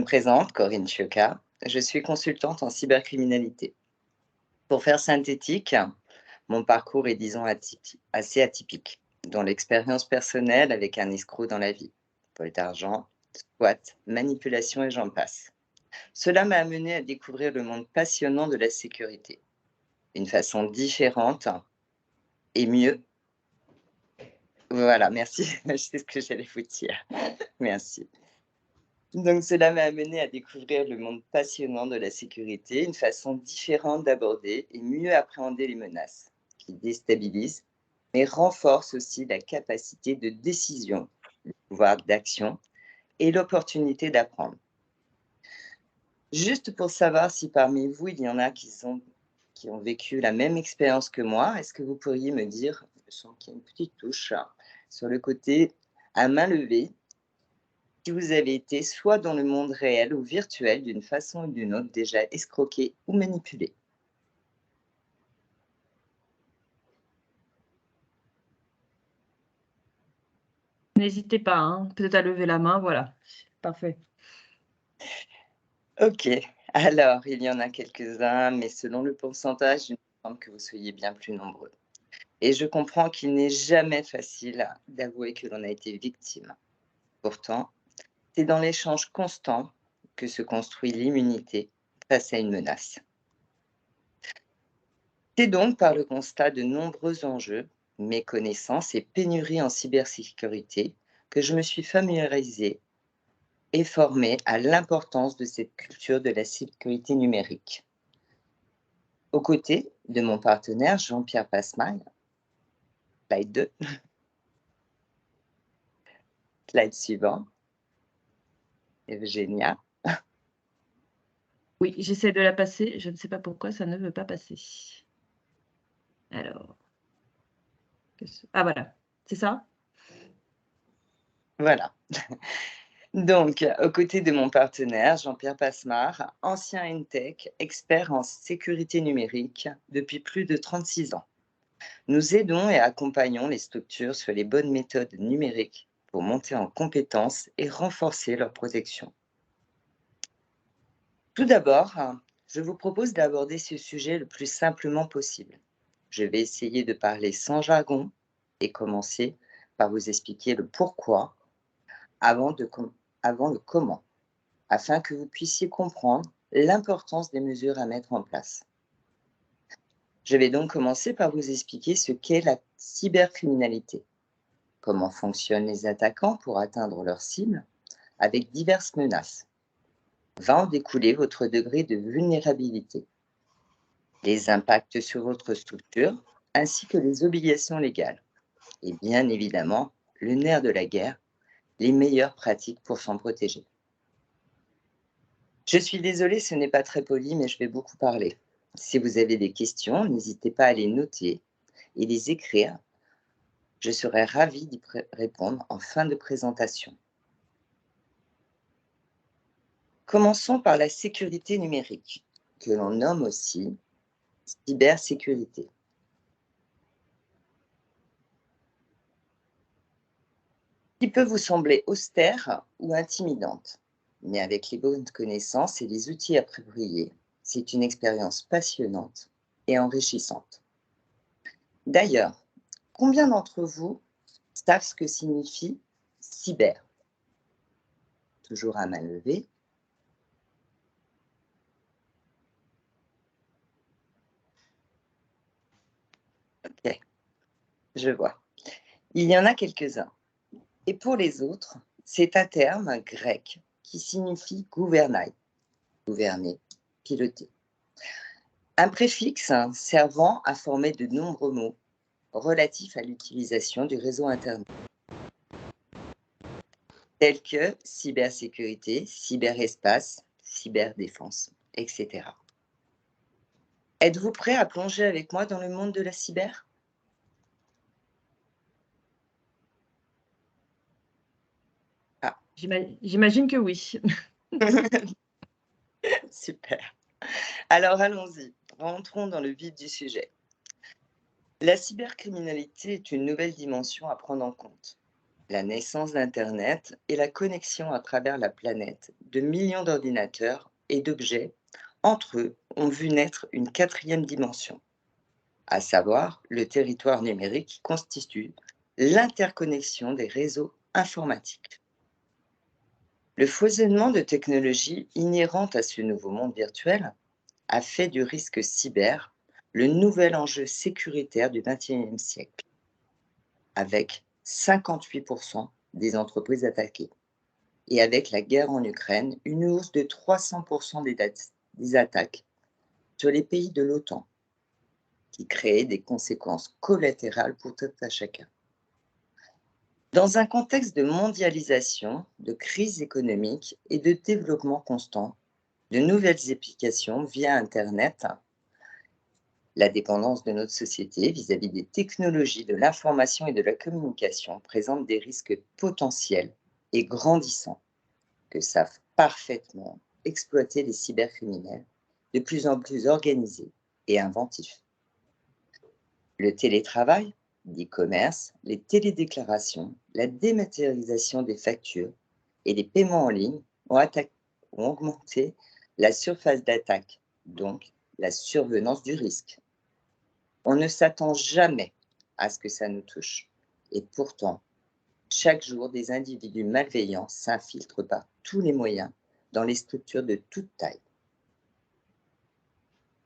Je me présente, Corinne Chioca. Je suis consultante en cybercriminalité. Pour faire synthétique, mon parcours est, disons, assez atypique, dont l'expérience personnelle avec un escroc dans la vie. Vol d'argent, squat, manipulation et j'en passe. Cela m'a amené à découvrir le monde passionnant de la sécurité. D'une façon différente et mieux. Voilà, merci. Je sais ce que j'allais vous dire. Merci. Donc, cela m'a amené à découvrir le monde passionnant de la sécurité, une façon différente d'aborder et mieux appréhender les menaces qui déstabilisent, mais renforcent aussi la capacité de décision, le pouvoir d'action et l'opportunité d'apprendre. Juste pour savoir si parmi vous, il y en a qui ont vécu la même expérience que moi, est-ce que vous pourriez me dire, je sens qu'il y a une petite touche sur le côté à main levée, si vous avez été soit dans le monde réel ou virtuel d'une façon ou d'une autre déjà escroqué ou manipulé. N'hésitez pas, hein, peut-être à lever la main, voilà. Parfait. Ok, alors il y en a quelques-uns, mais selon le pourcentage, il me semble que vous soyez bien plus nombreux. Et je comprends qu'il n'est jamais facile d'avouer que l'on a été victime. Pourtant, c'est dans l'échange constant que se construit l'immunité face à une menace. C'est donc par le constat de nombreux enjeux, méconnaissances et pénuries en cybersécurité que je me suis familiarisée et formée à l'importance de cette culture de la sécurité numérique. Aux côtés de mon partenaire Jean-Pierre Passemal, slide 2, slide suivant, Eugénia. Oui, j'essaie de la passer, je ne sais pas pourquoi ça ne veut pas passer. Alors, ah voilà, c'est ça? Voilà. Donc, aux côtés de mon partenaire Jean-Pierre Passemar, ancien InTech, expert en sécurité numérique depuis plus de 36 ans. Nous aidons et accompagnons les structures sur les bonnes méthodes numériques pour monter en compétences et renforcer leur protection. Tout d'abord, je vous propose d'aborder ce sujet le plus simplement possible. Je vais essayer de parler sans jargon et commencer par vous expliquer le pourquoi avant, avant le comment, afin que vous puissiez comprendre l'importance des mesures à mettre en place. Je vais donc commencer par vous expliquer ce qu'est la cybercriminalité, comment fonctionnent les attaquants pour atteindre leurs cibles avec diverses menaces. Va en découler votre degré de vulnérabilité, les impacts sur votre structure, ainsi que les obligations légales. Et bien évidemment, le nerf de la guerre, les meilleures pratiques pour s'en protéger. Je suis désolée, ce n'est pas très poli, mais je vais beaucoup parler. Si vous avez des questions, n'hésitez pas à les noter et les écrire. Je serai ravie d'y répondre en fin de présentation. Commençons par la sécurité numérique, que l'on nomme aussi cybersécurité. Qui peut vous sembler austère ou intimidante, mais avec les bonnes connaissances et les outils appropriés, c'est une expérience passionnante et enrichissante. D'ailleurs, combien d'entre vous savent ce que signifie cyber? Toujours à main levée. Ok, je vois. Il y en a quelques-uns. Et pour les autres, c'est un terme grec qui signifie gouvernail, gouverner, piloter. Un préfixe servant à former de nombreux mots relatifs à l'utilisation du réseau Internet, tels que cybersécurité, cyberespace, cyberdéfense, etc. Êtes-vous prêt à plonger avec moi dans le monde de la cyber? Ah, J'imagine que oui. super. Alors allons-y, rentrons dans le vif du sujet. La cybercriminalité est une nouvelle dimension à prendre en compte. la naissance d'Internet et la connexion à travers la planète de millions d'ordinateurs et d'objets entre eux ont vu naître une quatrième dimension, à savoir le territoire numérique qui constitue l'interconnexion des réseaux informatiques. Le foisonnement de technologies inhérentes à ce nouveau monde virtuel a fait du risque cyber le nouvel enjeu sécuritaire du XXIe siècle, avec 58% des entreprises attaquées. Et avec la guerre en Ukraine, une hausse de 300% des attaques sur les pays de l'OTAN, qui créent des conséquences collatérales pour tout à chacun. Dans un contexte de mondialisation, de crise économique et de développement constant, de nouvelles applications via Internet, la dépendance de notre société vis-à-vis des technologies de l'information et de la communication présente des risques potentiels et grandissants que savent parfaitement exploiter les cybercriminels de plus en plus organisés et inventifs. Le télétravail, l'e-commerce, les télédéclarations, la dématérialisation des factures et les paiements en ligne ont augmenté la surface d'attaque, donc la survenance du risque. On ne s'attend jamais à ce que ça nous touche. Et pourtant, chaque jour, des individus malveillants s'infiltrent par tous les moyens dans les structures de toute taille.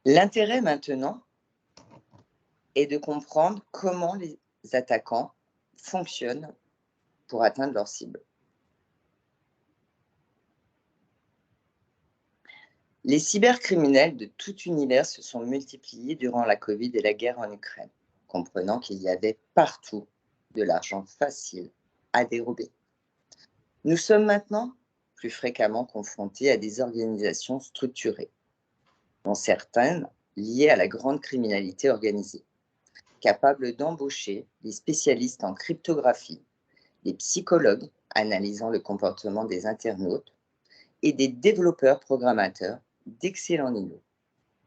L'intérêt maintenant est de comprendre comment les attaquants fonctionnent pour atteindre leur cible. Les cybercriminels de tout univers se sont multipliés durant la Covid et la guerre en Ukraine, comprenant qu'il y avait partout de l'argent facile à dérober. Nous sommes maintenant plus fréquemment confrontés à des organisations structurées, dont certaines liées à la grande criminalité organisée, capables d'embaucher des spécialistes en cryptographie, des psychologues analysant le comportement des internautes et des développeurs programmateurs d'excellents niveaux,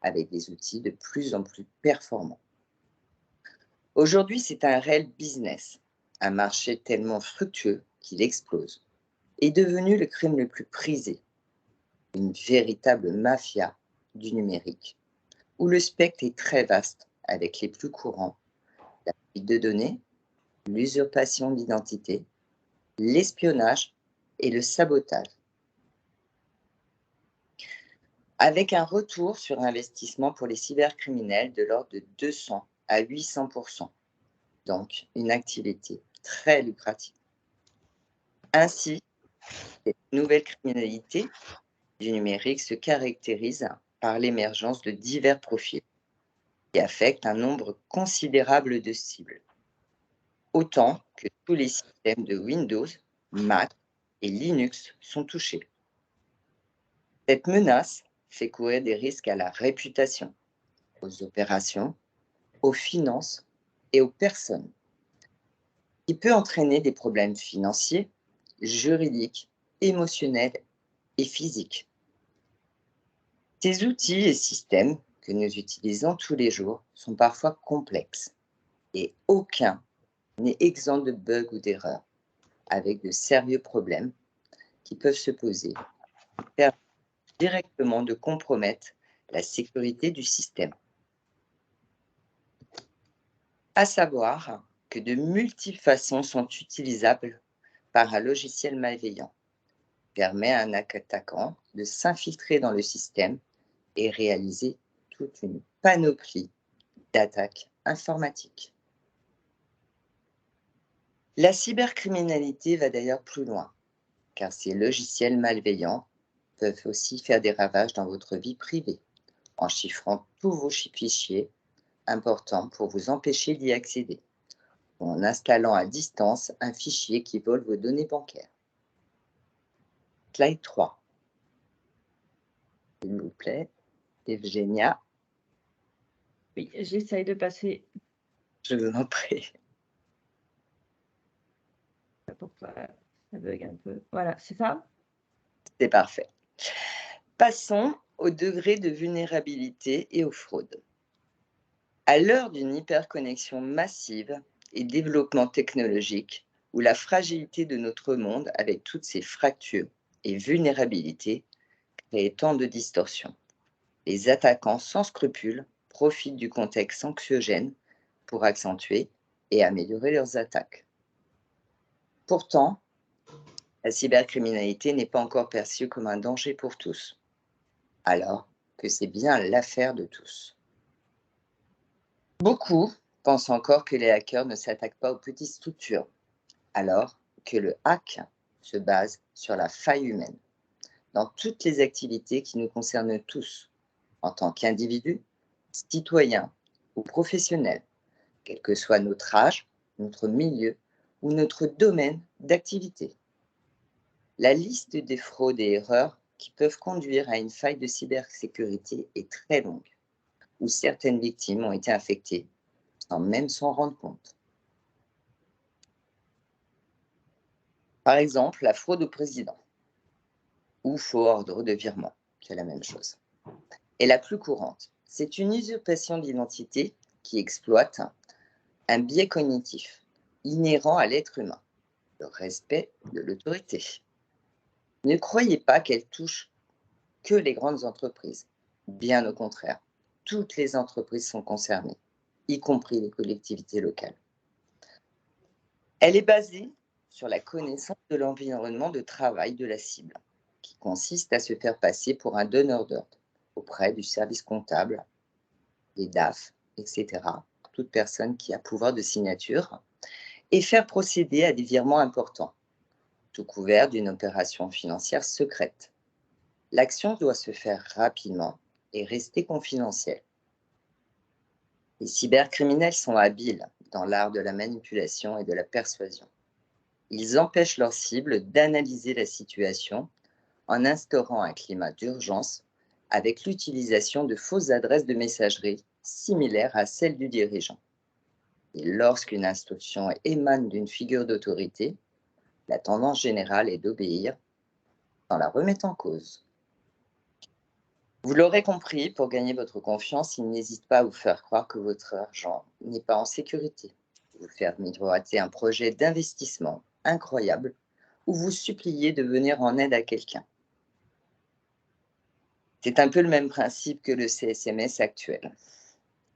avec des outils de plus en plus performants. Aujourd'hui, c'est un réel business, un marché tellement fructueux qu'il explose, est devenu le crime le plus prisé, une véritable mafia du numérique, où le spectre est très vaste, avec les plus courants, la fuite de données, l'usurpation d'identité, l'espionnage et le sabotage. Avec un retour sur investissement pour les cybercriminels de l'ordre de 200 à 800%, donc une activité très lucrative. Ainsi, cette nouvelle criminalité du numérique se caractérise par l'émergence de divers profils qui affectent un nombre considérable de cibles, autant que tous les systèmes de Windows, Mac et Linux sont touchés. Cette menace fait courir des risques à la réputation, aux opérations, aux finances et aux personnes, qui peut entraîner des problèmes financiers, juridiques, émotionnels et physiques. Ces outils et systèmes que nous utilisons tous les jours sont parfois complexes et aucun n'est exempt de bugs ou d'erreurs, avec de sérieux problèmes qui peuvent se poser et permettent directement de compromettre la sécurité du système. À savoir que de multiples façons sont utilisables par un logiciel malveillant, permet à un attaquant de s'infiltrer dans le système et réaliser toute une panoplie d'attaques informatiques. La cybercriminalité va d'ailleurs plus loin, car ces logiciels malveillants peuvent aussi faire des ravages dans votre vie privée, en chiffrant tous vos fichiers importants pour vous empêcher d'y accéder, ou en installant à distance un fichier qui vole vos données bancaires. Slide 3. S'il vous plaît, Evgenia. Oui, j'essaye de passer. Je vous en prie. Pourquoi ça bug un peu. Voilà, c'est ça? C'est parfait. Passons au degré de vulnérabilité et aux fraudes. À l'heure d'une hyperconnexion massive et développement technologique, où la fragilité de notre monde, avec toutes ses fractures et vulnérabilités, crée tant de distorsions. Les attaquants sans scrupules profitent du contexte anxiogène pour accentuer et améliorer leurs attaques. Pourtant, la cybercriminalité n'est pas encore perçue comme un danger pour tous, alors que c'est bien l'affaire de tous. Beaucoup pensent encore que les hackers ne s'attaquent pas aux petites structures, alors que le hack se base sur la faille humaine, dans toutes les activités qui nous concernent tous, en tant qu'individus, citoyens ou professionnels, quel que soit notre âge, notre milieu ou notre domaine d'activité. La liste des fraudes et erreurs qui peuvent conduire à une faille de cybersécurité est très longue, où certaines victimes ont été infectées sans même s'en rendre compte. Par exemple, la fraude au président ou faux ordre de virement, c'est la même chose, est la plus courante. C'est une usurpation d'identité qui exploite un biais cognitif inhérent à l'être humain, le respect de l'autorité. Ne croyez pas qu'elle touche que les grandes entreprises. Bien au contraire, toutes les entreprises sont concernées, y compris les collectivités locales. Elle est basée sur la connaissance de l'environnement de travail de la cible, qui consiste à se faire passer pour un donneur d'ordre auprès du service comptable, des DAF, etc., toute personne qui a pouvoir de signature, et faire procéder à des virements importants, tout couvert d'une opération financière secrète. L'action doit se faire rapidement et rester confidentielle. Les cybercriminels sont habiles dans l'art de la manipulation et de la persuasion. Ils empêchent leurs cibles d'analyser la situation en instaurant un climat d'urgence avec l'utilisation de fausses adresses de messagerie similaires à celles du dirigeant. Et lorsqu'une instruction émane d'une figure d'autorité, la tendance générale est d'obéir sans la remettre en cause. Vous l'aurez compris, pour gagner votre confiance, ils n'hésitent pas à vous faire croire que votre argent n'est pas en sécurité, vous faire miroiter un projet d'investissement incroyable ou vous supplier de venir en aide à quelqu'un. C'est un peu le même principe que le CSMS actuel.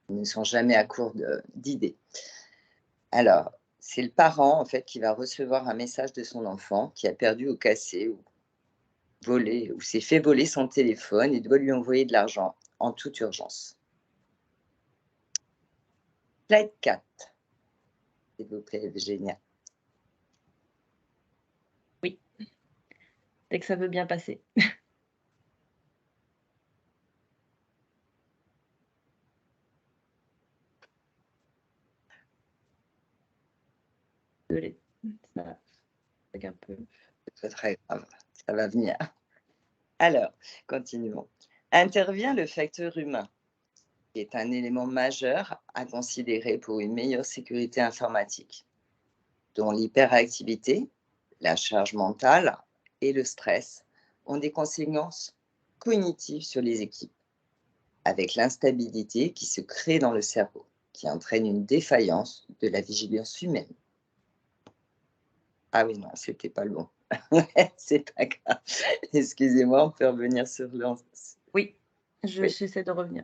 Ils ne sont jamais à court d'idées. Alors, c'est le parent en fait qui va recevoir un message de son enfant qui a perdu ou cassé ou volé ou s'est fait voler son téléphone et doit lui envoyer de l'argent en toute urgence. Slide 4, s'il vous plaît, génial. Oui, dès que ça veut bien passer. Désolée, ça fait un peu. C'est pas très grave, ça va venir. Alors, continuons. Intervient le facteur humain, qui est un élément majeur à considérer pour une meilleure sécurité informatique, dont l'hyperactivité, la charge mentale et le stress ont des conséquences cognitives sur les équipes, avec l'instabilité qui se crée dans le cerveau, qui entraîne une défaillance de la vigilance humaine. Ah oui, non, c'était pas le bon. C'est pas grave. Excusez-moi, on peut revenir sur Oui, Oui. j'essaie de revenir.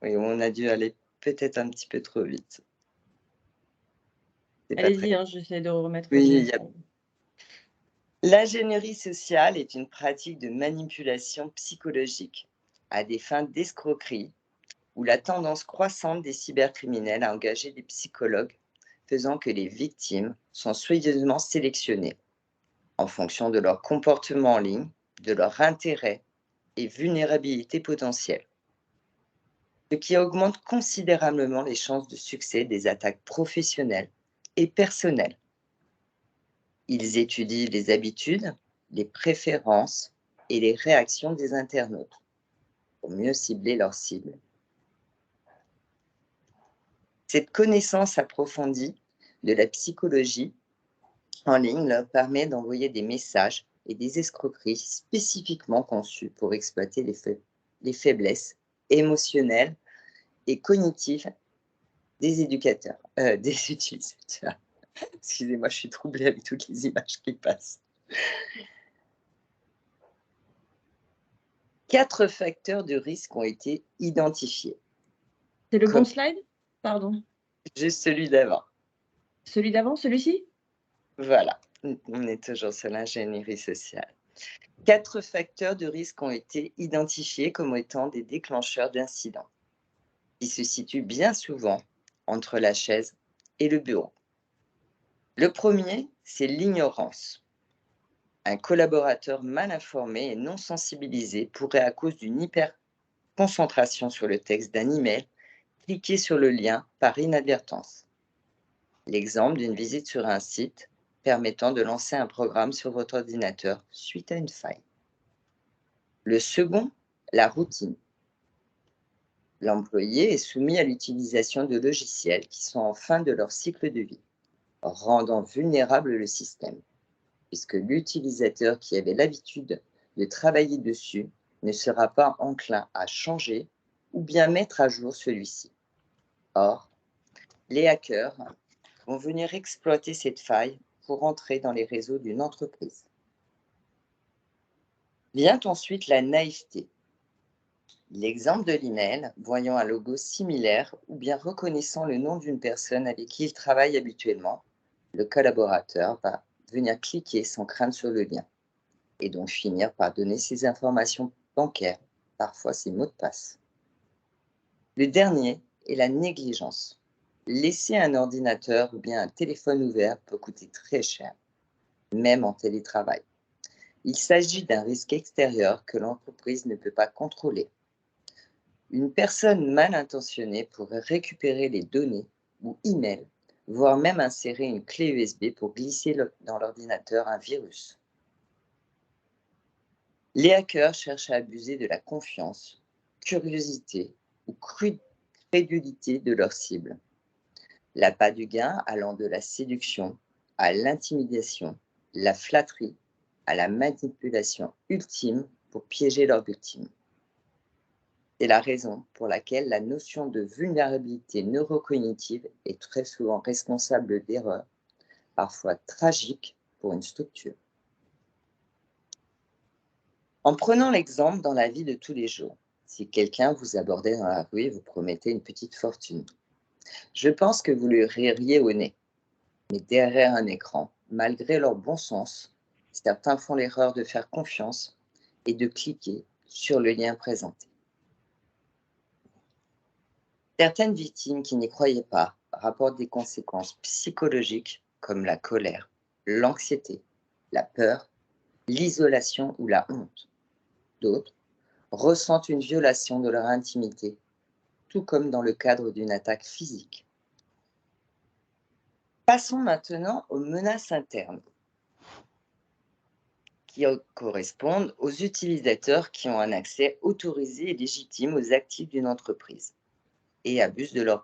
Oui, on a dû aller peut-être un petit peu trop vite. C'est pas très Allez-y, hein, j'essaie de remettre Oui, bien. il y a L'ingénierie sociale est une pratique de manipulation psychologique à des fins d'escroquerie où la tendance croissante des cybercriminels à engager des psychologues faisant que les victimes sont soigneusement sélectionnées en fonction de leur comportement en ligne, de leur intérêt et vulnérabilité potentielle, ce qui augmente considérablement les chances de succès des attaques professionnelles et personnelles. Ils étudient les habitudes, les préférences et les réactions des internautes pour mieux cibler leurs cibles. Cette connaissance approfondie de la psychologie en ligne leur permet d'envoyer des messages et des escroqueries spécifiquement conçus pour exploiter les faiblesses émotionnelles et cognitives des utilisateurs. Excusez-moi, je suis troublée avec toutes les images qui passent. 4 facteurs de risque ont été identifiés. C'est le bon Comme slide? Pardon. juste celui d'avant. Celui d'avant, celui-ci? Voilà, on est toujours sur l'ingénierie sociale. 4 facteurs de risque ont été identifiés comme étant des déclencheurs d'incidents, qui se situent bien souvent entre la chaise et le bureau. Le premier, c'est l'ignorance. Un collaborateur mal informé et non sensibilisé pourrait, à cause d'une hyperconcentration sur le texte d'un email, cliquer sur le lien par inadvertance. L'exemple d'une visite sur un site permettant de lancer un programme sur votre ordinateur suite à une faille. Le second, la routine. L'employé est soumis à l'utilisation de logiciels qui sont en fin de leur cycle de vie, rendant vulnérable le système, puisque l'utilisateur qui avait l'habitude de travailler dessus ne sera pas enclin à changer ou bien mettre à jour celui-ci. Or, les hackers vont venir exploiter cette faille pour entrer dans les réseaux d'une entreprise. Vient ensuite la naïveté. L'exemple de l'email, voyant un logo similaire ou bien reconnaissant le nom d'une personne avec qui il travaille habituellement, le collaborateur va venir cliquer sans crainte sur le lien et donc finir par donner ses informations bancaires, parfois ses mots de passe. Le dernier est la négligence. Laisser un ordinateur ou bien un téléphone ouvert peut coûter très cher, même en télétravail. Il s'agit d'un risque extérieur que l'entreprise ne peut pas contrôler. Une personne mal intentionnée pourrait récupérer les données ou emails, voire même insérer une clé USB pour glisser dans l'ordinateur un virus. Les hackers cherchent à abuser de la confiance, curiosité ou crédulité de leurs cibles. L'appât du gain allant de la séduction à l'intimidation, la flatterie, à la manipulation ultime pour piéger leurs victimes. C'est la raison pour laquelle la notion de vulnérabilité neurocognitive est très souvent responsable d'erreurs, parfois tragiques pour une structure. En prenant l'exemple dans la vie de tous les jours, si quelqu'un vous abordait dans la rue et vous promettait une petite fortune, je pense que vous lui ririez au nez. Mais derrière un écran, malgré leur bon sens, certains font l'erreur de faire confiance et de cliquer sur le lien présenté. Certaines victimes qui n'y croyaient pas rapportent des conséquences psychologiques comme la colère, l'anxiété, la peur, l'isolation ou la honte. D'autres ressentent une violation de leur intimité, tout comme dans le cadre d'une attaque physique. Passons maintenant aux menaces internes, qui correspondent aux utilisateurs qui ont un accès autorisé et légitime aux actifs d'une entreprise et abusent de leurs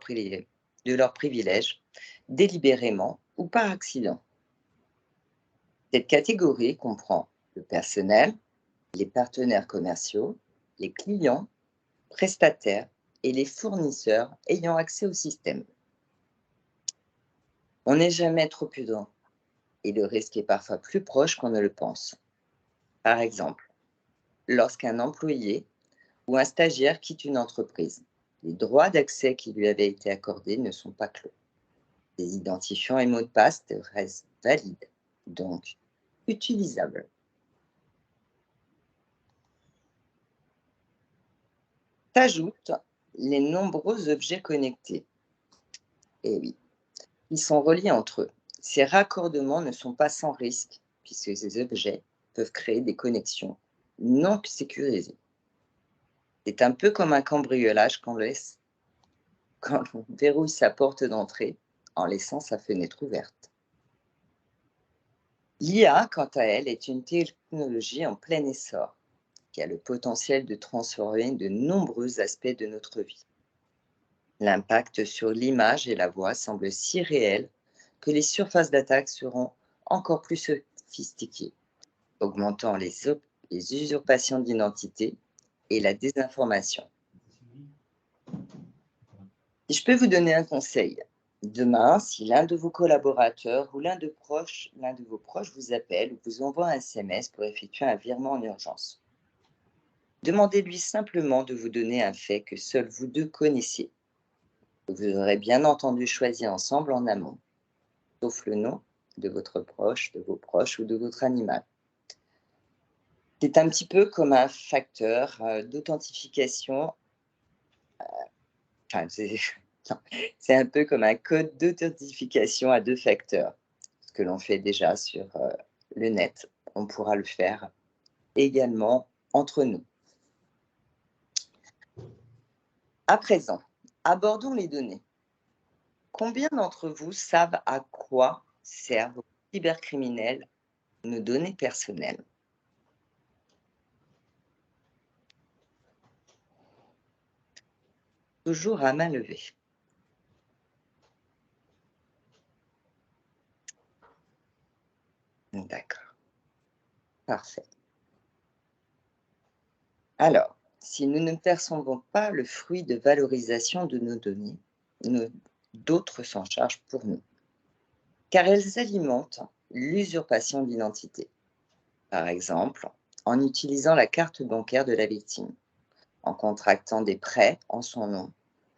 privilèges délibérément ou par accident. Cette catégorie comprend le personnel, les partenaires commerciaux, les clients, prestataires et les fournisseurs ayant accès au système. On n'est jamais trop prudent et le risque est parfois plus proche qu'on ne le pense. Par exemple, lorsqu'un employé ou un stagiaire quitte une entreprise, les droits d'accès qui lui avaient été accordés ne sont pas clos. Les identifiants et mots de passe restent valides, donc utilisables. S'ajoutent les nombreux objets connectés. Et oui, ils sont reliés entre eux. Ces raccordements ne sont pas sans risque, puisque ces objets peuvent créer des connexions non sécurisées. C'est un peu comme un cambriolage quand on verrouille sa porte d'entrée en laissant sa fenêtre ouverte. L'IA, quant à elle, est une technologie en plein essor qui a le potentiel de transformer de nombreux aspects de notre vie. L'impact sur l'image et la voix semble si réel que les surfaces d'attaque seront encore plus sophistiquées, augmentant les usurpations d'identité et la désinformation. Si je peux vous donner un conseil, Demain, si l'un de vos collaborateurs ou l'un de vos proches vous appelle ou vous envoie un SMS pour effectuer un virement en urgence, demandez-lui simplement de vous donner un fait que seuls vous deux connaissiez. Vous aurez bien entendu choisi ensemble en amont, sauf le nom de votre proche, de vos proches ou de votre animal. C'est un petit peu comme un facteur d'authentification. Enfin, non, c'est un peu comme un code d'authentification à deux facteurs. Ce que l'on fait déjà sur le net, on pourra le faire également entre nous. À présent, abordons les données. Combien d'entre vous savent à quoi servent aux cybercriminels nos données personnelles? Toujours à main levée. D'accord, parfait. Alors, si nous ne percevons pas le fruit de valorisation de nos données, d'autres s'en chargent pour nous, car elles alimentent l'usurpation d'identité. Par exemple, en utilisant la carte bancaire de la victime, en contractant des prêts en son nom,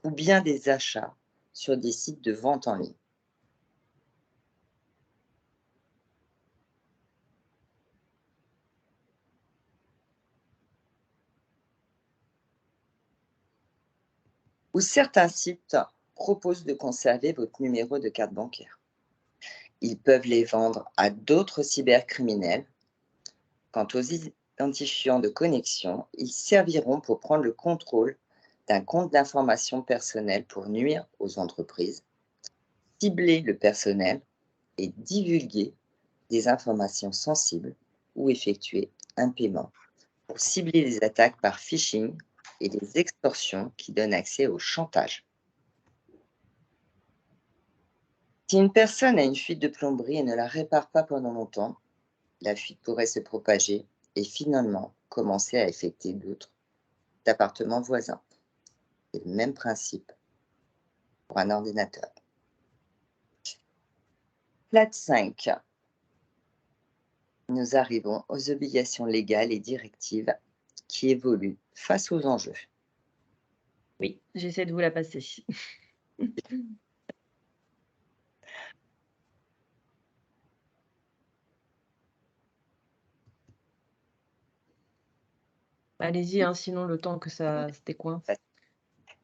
ou bien des achats sur des sites de vente en ligne. Ou certains sites proposent de conserver votre numéro de carte bancaire. Ils peuvent les vendre à d'autres cybercriminels. Quant aux identifiants de connexion, ils serviront pour prendre le contrôle d'un compte d'information personnelle pour nuire aux entreprises, cibler le personnel et divulguer des informations sensibles ou effectuer un paiement pour cibler les attaques par phishing et les extorsions qui donnent accès au chantage. Si une personne a une fuite de plomberie et ne la répare pas pendant longtemps, la fuite pourrait se propager et finalement commencer à affecter d'autres appartements voisins. C'est le même principe pour un ordinateur. Plate 5. Nous arrivons aux obligations légales et directives qui évoluent face aux enjeux. Oui, j'essaie de vous la passer. Allez-y, hein, sinon le temps que ça se décoince.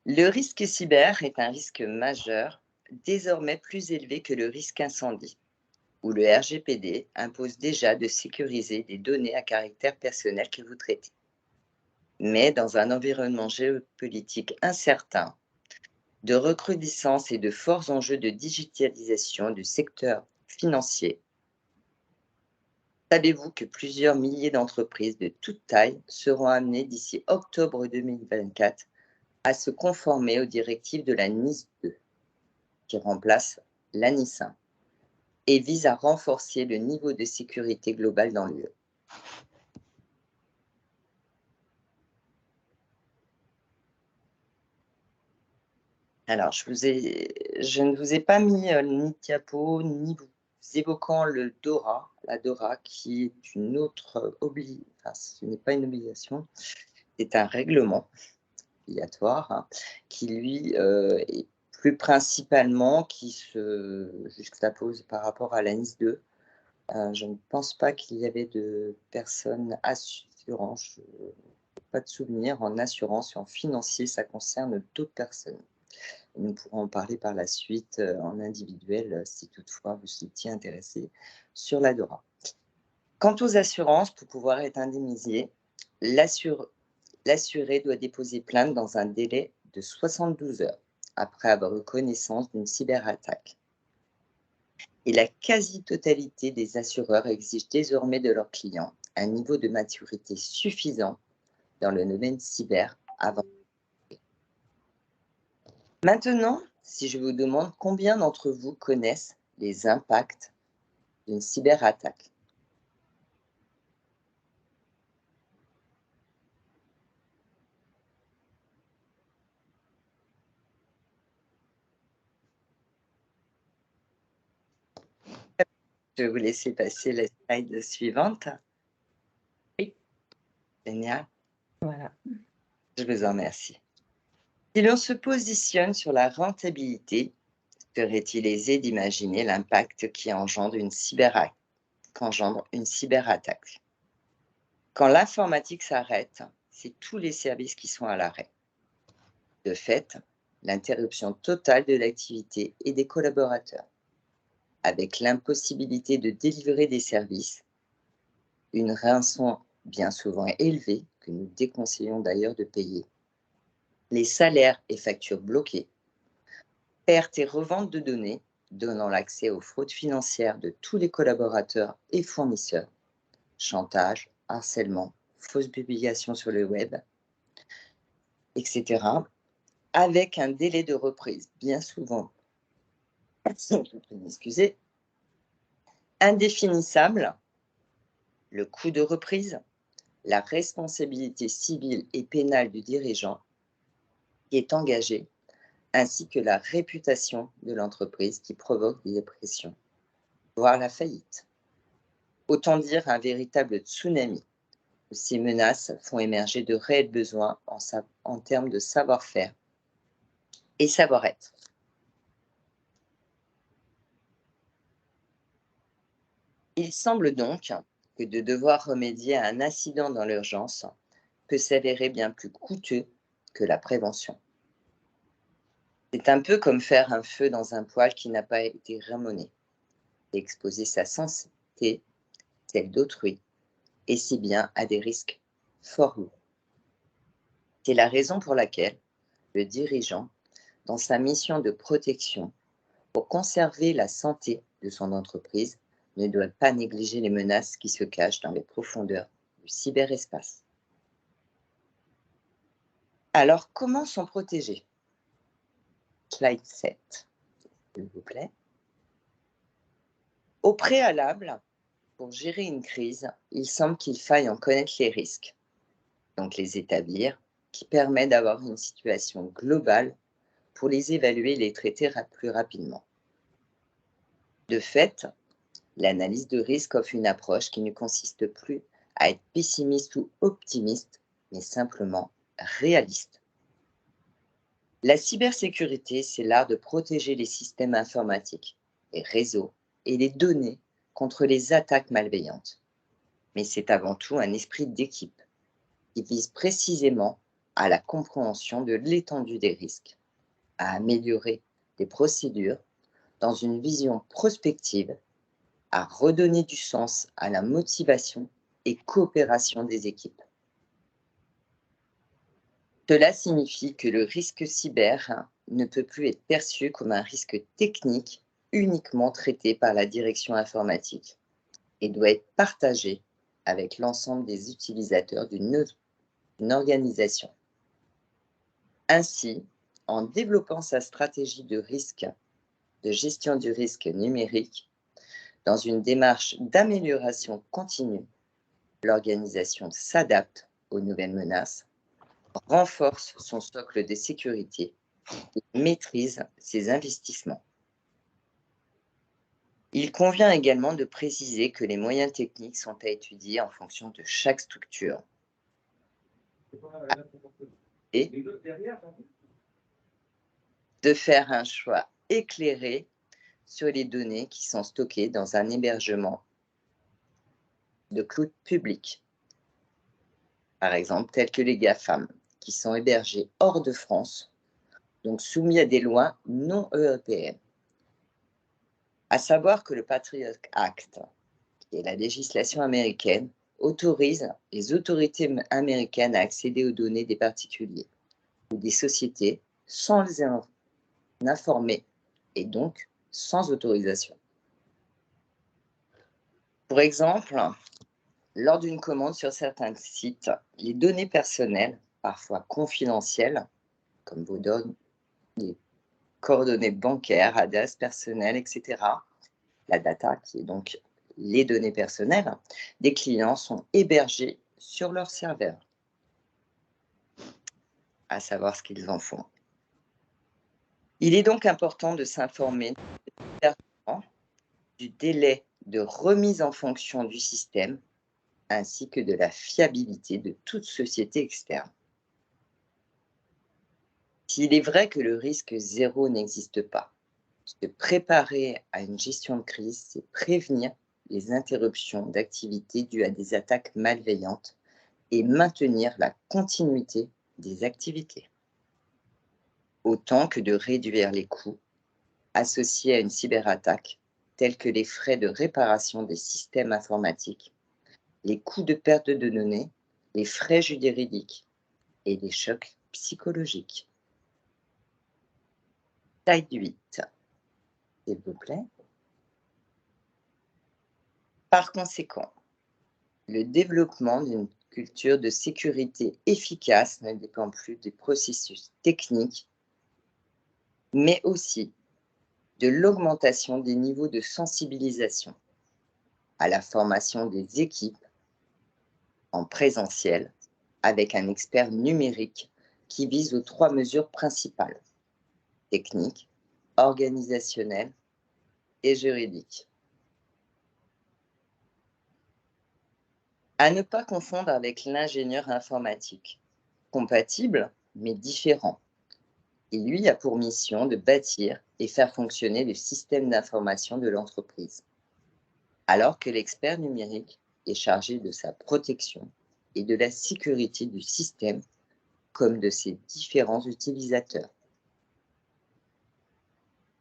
Le risque cyber est un risque majeur, désormais plus élevé que le risque incendie, où le RGPD impose déjà de sécuriser des données à caractère personnel que vous traitez. Mais dans un environnement géopolitique incertain, de recrudescence et de forts enjeux de digitalisation du secteur financier, savez-vous que plusieurs milliers d'entreprises de toute taille seront amenées d'ici octobre 2024 à se conformer aux directives de la NIS 2, qui remplace la NIS 1, et vise à renforcer le niveau de sécurité global dans l'UE. Alors, je ne vous ai pas mis ni de diapo, ni vous évoquant le DORA, la DORA qui est une autre obligation, enfin, ce n'est pas une obligation, c'est un règlement obligatoire qui, lui, est plus principalement qui se juxtapose par rapport à la NIS 2. Je ne pense pas qu'il y avait de personnes assurances, pas de souvenir en assurance et en financier, ça concerne d'autres personnes. Nous pourrons en parler par la suite en individuel si toutefois vous étiez intéressé sur la DORA. Quant aux assurances, pour pouvoir être indemnisé, l'assuré doit déposer plainte dans un délai de 72 heures après avoir eu connaissance d'une cyberattaque. Et la quasi-totalité des assureurs exigent désormais de leurs clients un niveau de maturité suffisant dans le domaine cyber avant. Maintenant, si je vous demande combien d'entre vous connaissent les impacts d'une cyberattaque? Je vais vous laisser passer la slide suivante. Oui. Génial, Voilà. je vous en remercie. Si l'on se positionne sur la rentabilité, serait-il aisé d'imaginer l'impact qu'engendre une cyberattaque? Quand l'informatique s'arrête, c'est tous les services qui sont à l'arrêt. De fait, l'interruption totale de l'activité et des collaborateurs, avec l'impossibilité de délivrer des services, une rançon bien souvent élevée, que nous déconseillons d'ailleurs de payer, les salaires et factures bloquées, perte et revente de données, donnant l'accès aux fraudes financières de tous les collaborateurs et fournisseurs, chantage, harcèlement, fausses publications sur le web, etc., avec un délai de reprise bien souvent, excusez, indéfinissable, le coût de reprise, la responsabilité civile et pénale du dirigeant qui est engagé, ainsi que la réputation de l'entreprise qui provoque des pressions, voire la faillite. Autant dire un véritable tsunami où ces menaces font émerger de réels besoins en termes de savoir-faire et savoir-être. Il semble donc que de devoir remédier à un incident dans l'urgence peut s'avérer bien plus coûteux que la prévention. C'est un peu comme faire un feu dans un poêle qui n'a pas été ramoné, exposer sa santé, celle d'autrui, et si bien à des risques fort lourds. C'est la raison pour laquelle le dirigeant, dans sa mission de protection, pour conserver la santé de son entreprise, ne doit pas négliger les menaces qui se cachent dans les profondeurs du cyberespace. Alors, comment s'en protéger? Slide 7, s'il vous plaît. Au préalable, pour gérer une crise, il semble qu'il faille en connaître les risques, donc les établir, qui permet d'avoir une situation globale pour les évaluer et les traiter plus rapidement. De fait, l'analyse de risque offre une approche qui ne consiste plus à être pessimiste ou optimiste, mais simplement réaliste. La cybersécurité, c'est l'art de protéger les systèmes informatiques, les réseaux et les données contre les attaques malveillantes. Mais c'est avant tout un esprit d'équipe qui vise précisément à la compréhension de l'étendue des risques, à améliorer les procédures dans une vision prospective, à redonner du sens à la motivation et coopération des équipes. Cela signifie que le risque cyber ne peut plus être perçu comme un risque technique uniquement traité par la direction informatique et doit être partagé avec l'ensemble des utilisateurs d'une organisation. Ainsi, en développant sa stratégie de risque, de gestion du risque numérique, dans une démarche d'amélioration continue, l'organisation s'adapte aux nouvelles menaces, renforce son socle de sécurité et maîtrise ses investissements. Il convient également de préciser que les moyens techniques sont à étudier en fonction de chaque structure et de faire un choix éclairé sur les données qui sont stockées dans un hébergement de cloud public, par exemple tel que les GAFAM, qui sont hébergés hors de France, donc soumis à des lois non européennes. À savoir que le Patriot Act, qui est la législation américaine, autorise les autorités américaines à accéder aux données des particuliers ou des sociétés sans les en informer et donc sans autorisation. Pour exemple, lors d'une commande sur certains sites, les données personnelles, parfois confidentielles, comme vos données, les coordonnées bancaires, adresses personnelles, etc., la data, qui est donc les données personnelles, des clients sont hébergées sur leur serveur, à savoir ce qu'ils en font. Il est donc important de s'informer du délai de remise en fonction du système ainsi que de la fiabilité de toute société externe. S'il est vrai que le risque zéro n'existe pas, se préparer à une gestion de crise, c'est prévenir les interruptions d'activité dues à des attaques malveillantes et maintenir la continuité des activités, autant que de réduire les coûts associés à une cyberattaque, tels que les frais de réparation des systèmes informatiques, les coûts de perte de données, les frais juridiques et les chocs psychologiques. Slide 8, s'il vous plaît. Par conséquent, le développement d'une culture de sécurité efficace ne dépend plus des processus techniques, mais aussi de l'augmentation des niveaux de sensibilisation à la formation des équipes en présentiel avec un expert numérique qui vise aux 3 mesures principales: technique, organisationnelle et juridique. À ne pas confondre avec l'ingénieur informatique, compatible mais différent. Et lui a pour mission de bâtir et faire fonctionner le système d'information de l'entreprise, alors que l'expert numérique est chargé de sa protection et de la sécurité du système comme de ses différents utilisateurs.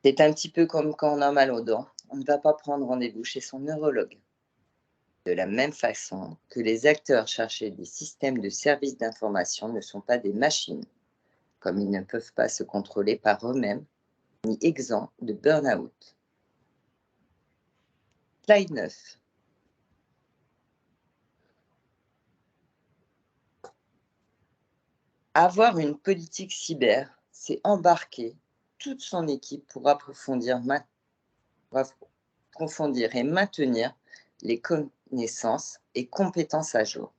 C'est un petit peu comme quand on a mal aux dents, on ne va pas prendre rendez-vous chez son neurologue. De la même façon que les acteurs chargés des systèmes de services d'information ne sont pas des machines, comme ils ne peuvent pas se contrôler par eux-mêmes, ni exempts de burn-out. Slide 9. Avoir une politique cyber, c'est embarquer toute son équipe pour approfondir et maintenir les connaissances et compétences à jour,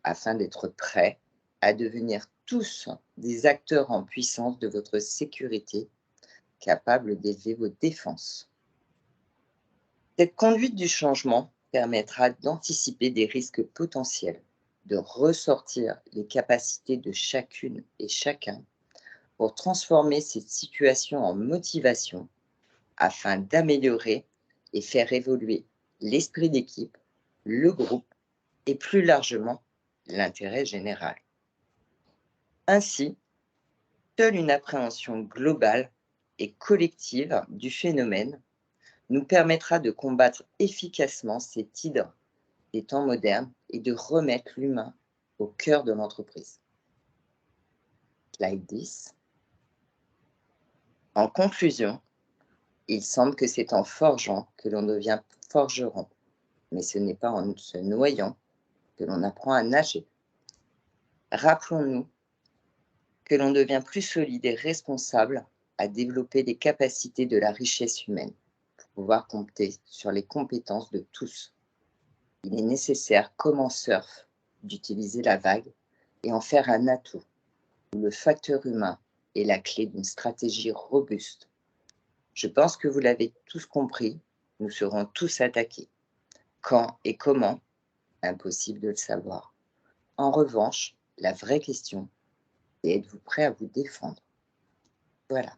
afin d'être prêts à devenir tous des acteurs en puissance de votre sécurité, capables d'élever vos défenses. Cette conduite du changement permettra d'anticiper des risques potentiels, de ressortir les capacités de chacune et chacun pour transformer cette situation en motivation afin d'améliorer et faire évoluer l'esprit d'équipe, le groupe et plus largement l'intérêt général. Ainsi, seule une appréhension globale et collective du phénomène nous permettra de combattre efficacement cette hydre des temps modernes et de remettre l'humain au cœur de l'entreprise. Slide 10. En conclusion, il semble que c'est en forgeant que l'on devient forgeron, mais ce n'est pas en se noyant que l'on apprend à nager. Rappelons-nous que l'on devient plus solide et responsable à développer les capacités de la richesse humaine pour pouvoir compter sur les compétences de tous. Il est nécessaire, comme en surf, d'utiliser la vague et en faire un atout où le facteur humain est la clé d'une stratégie robuste. Je pense que vous l'avez tous compris, nous serons tous attaqués. Quand et comment? Impossible de le savoir. En revanche, la vraie question, c'est êtes-vous prêt à vous défendre? Voilà.